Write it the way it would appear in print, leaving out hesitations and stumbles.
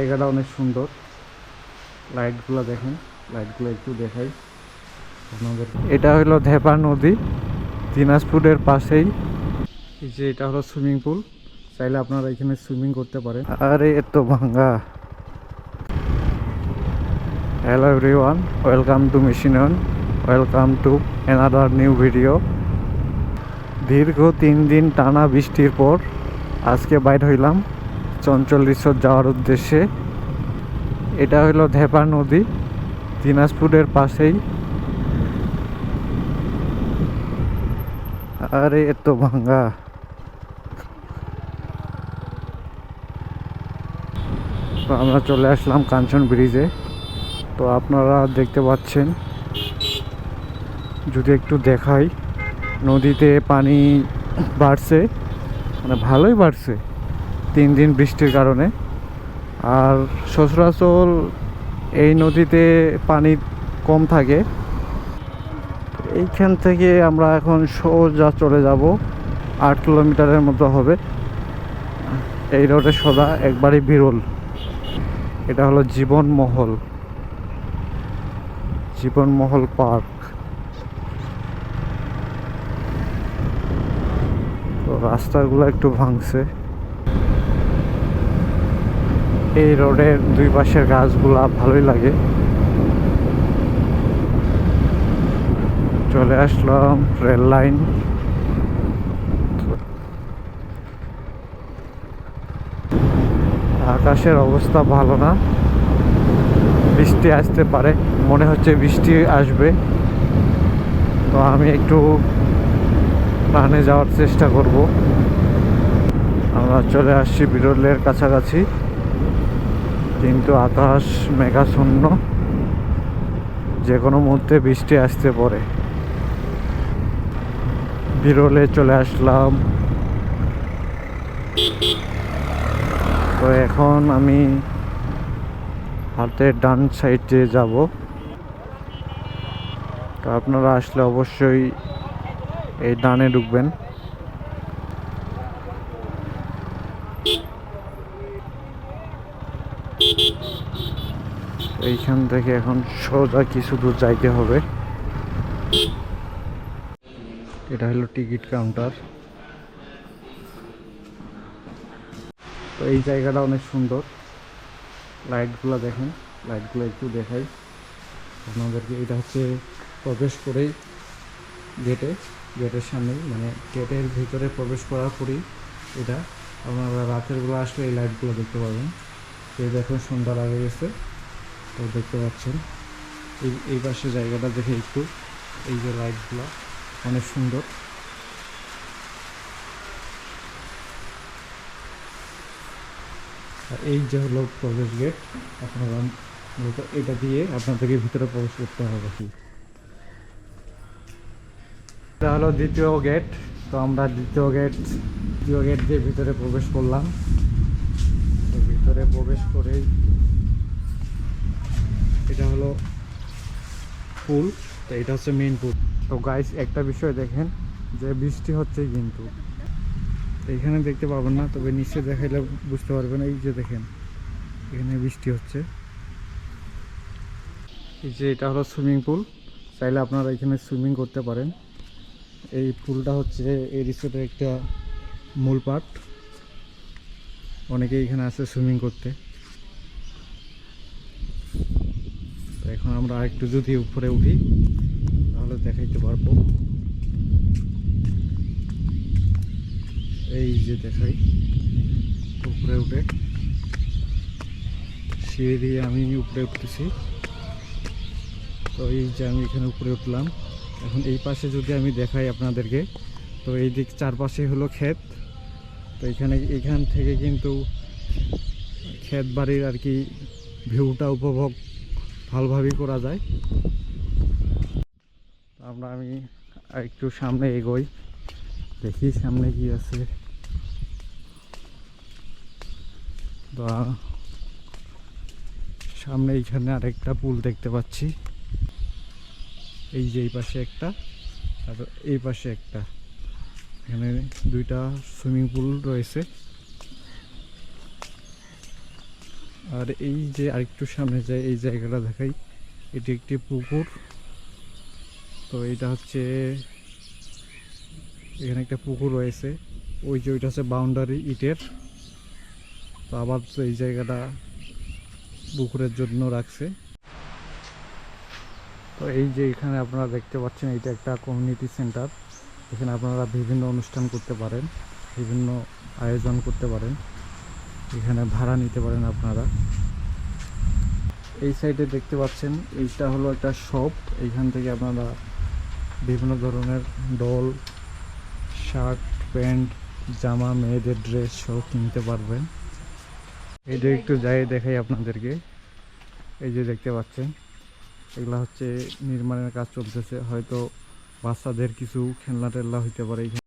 জায়গাটা অনেক সুন্দর। লাইটগুলো দেখেন, লাইটগুলো একটু দেখাই আপনাদের। এটা হলো ধেপা নদী, দিনাজপুরের পাশেই। এই যে এটা হলো সুইমিং পুল, চাইলে আপনারা এখানে সুইমিং করতে পারেন। আরে এত ভাঙ্গা। Hello everyone, welcome to mission, welcome to another new video. দীর্ঘ 3 দিন টানা বৃষ্টির পর আজকে বাইর হইলাম চঞ্চল রিসোর্ট যাওয়ার উদ্দেশ্যে। এটা হলো ধেপা নদী, দিনাজপুরের পাশেই। আরে এত ভাঙ্গা। তো আমরা চলে আসলাম কাঞ্চন ব্রিজে। তো আপনারা দেখতে পাচ্ছেন, যদি একটু দেখাই, নদীতে পানি বাড়ছে, মানে ভালোই বাড়ছে 3 দিন বৃষ্টির কারণে। আর সচরাচর এই নদীতে পানি কম থাকে। এইখান থেকে আমরা এখন সোজা চলে যাব, 8 কিলোমিটারের মতো হবে। এই রোডে সোজা একবারই বিরল। এটা হলো জীবনমহল, জীবনমহল পার্ক। তো রাস্তাগুলো একটু ভাঙছে। এই রোডের দুই পাশের গাছগুলা ভালোই লাগে। চলে আসলাম রেল লাইন। আকাশের অবস্থা ভালো না, বৃষ্টি আসতে পারে, মনে হচ্ছে বৃষ্টি আসবে। তো আমি একটু প্রাণে যাওয়ার চেষ্টা করব। আমরা চলে আসছি বিরলের কাছাকাছি, কিন্তু আকাশ মেঘাচ্ছন্ন, যে কোনো মুহূর্তে বৃষ্টি আসতে পারে। বিরলে চলে আসলাম। তো এখন আমি হাতের ডান সাইডে যাব। তো আপনারা আসলে অবশ্যই এই ডানে ঢুকবেন। এইখান থেকে এখন সোজা কিছু দূর যাইতে হবে। এটা হলো টিকিট কাউন্টার। তো এই জায়গাটা অনেক সুন্দর। লাইটগুলো দেখেন, লাইটগুলো একটু দেখাই আপনাদেরকে। এটা হচ্ছে প্রবেশ করেই গেটের সামনেই, মানে গেটের ভিতরে প্রবেশ করার পরেই এটা আপনারা রাতের বেলা আসলে এই লাইটগুলো দেখতে পাবেন। এই দেখুন সন্ধ্যা লাগে গেছে, তো দেখতে পাচ্ছেন। এই পাশে জায়গাটা দেখে একটু, এই যে লাইটগুলো অনেক সুন্দর। এই যে হলো প্রবেশ গেট। আপনারা মূলত এটা দিয়ে আপনাদেরকে ভিতরে প্রবেশ করতে হবে। এটা হলো দ্বিতীয় গেট। তো আমরা দ্বিতীয় গেট দিয়ে ভিতরে প্রবেশ করলাম। তো ভিতরে প্রবেশ করেই এটা হলো পুল। তো এটা হচ্ছে মেইন পুল। তো গাইস, একটা বিষয় দেখেন, যে বৃষ্টি হচ্ছে, কিন্তু এখানে দেখতে পাবেন না, তবে নিচে দেখাইলে বুঝতে পারবেন। এই যে দেখেন, এখানে বৃষ্টি হচ্ছে। এই যে এটা হলো সুইমিং পুল, চাইলে আপনারা এখানে সুইমিং করতে পারেন। এই পুলটা হচ্ছে এই রিসোর্টের একটা মূল পার্ট। অনেকেই এখানে আসে সুইমিং করতে। তো এখন আমরা একটু যদি উপরে উঠি তাহলে দেখাইতে পারবো। এই যে দেখাই, উপরে উঠে সিঁড়ি দিয়ে আমি উপরে উঠতেছি। তো এই যে আমি এখানে উপরে উঠলাম। এখন এই পাশে যদি আমি দেখাই আপনাদেরকে, তো এই দিক চারপাশে হলো ক্ষেত। তো এখান থেকে কিন্তু ক্ষেত বাড়ির আর কি ভিউটা উপভোগ ভালোভাবেই করা যায়। আমি একটু সামনে এগোই, দেখি সামনে কি আছে। তো সামনে এইখানে আরেকটা পুল দেখতে পাচ্ছি। এই যে এই পাশে একটা, আর এই পাশে একটা, এখানে দুইটা সুইমিং পুল রয়েছে। আর এই যে আরেকটু সামনে যায় এই জায়গাটা দেখাই, এটি একটি পুকুর। তো এটা হচ্ছে এখানে একটা পুকুর রয়েছে, ওই যে ওইটা হচ্ছে বাউন্ডারি ইটের। তো আবার তো এই জায়গাটা পুকুরের জন্য রাখছে। তো এই যে এখানে আপনারা দেখতে পাচ্ছেন এটা একটা কমিউনিটি সেন্টার, এখানে আপনারা বিভিন্ন অনুষ্ঠান করতে পারেন, বিভিন্ন আয়োজন করতে পারেন, এখানে ভাড়া নিতে পারেন আপনারা। এই সাইডে দেখতে পাচ্ছেন এইটা হলো একটা শপ, এইখান থেকে আপনারা বিভিন্ন ধরনের ডল, শার্ট, প্যান্ট, জামা, মেয়েদের ড্রেস সব কিনতে পারবেন। এইটা একটু যাই দেখাই আপনাদেরকে। এই যে দেখতে পাচ্ছেন এগুলা হচ্ছে নির্মাণের কাজ চলতেছে, হয়তো বাচ্চাদের কিছু খেলনা টেলনা হইতে পারে।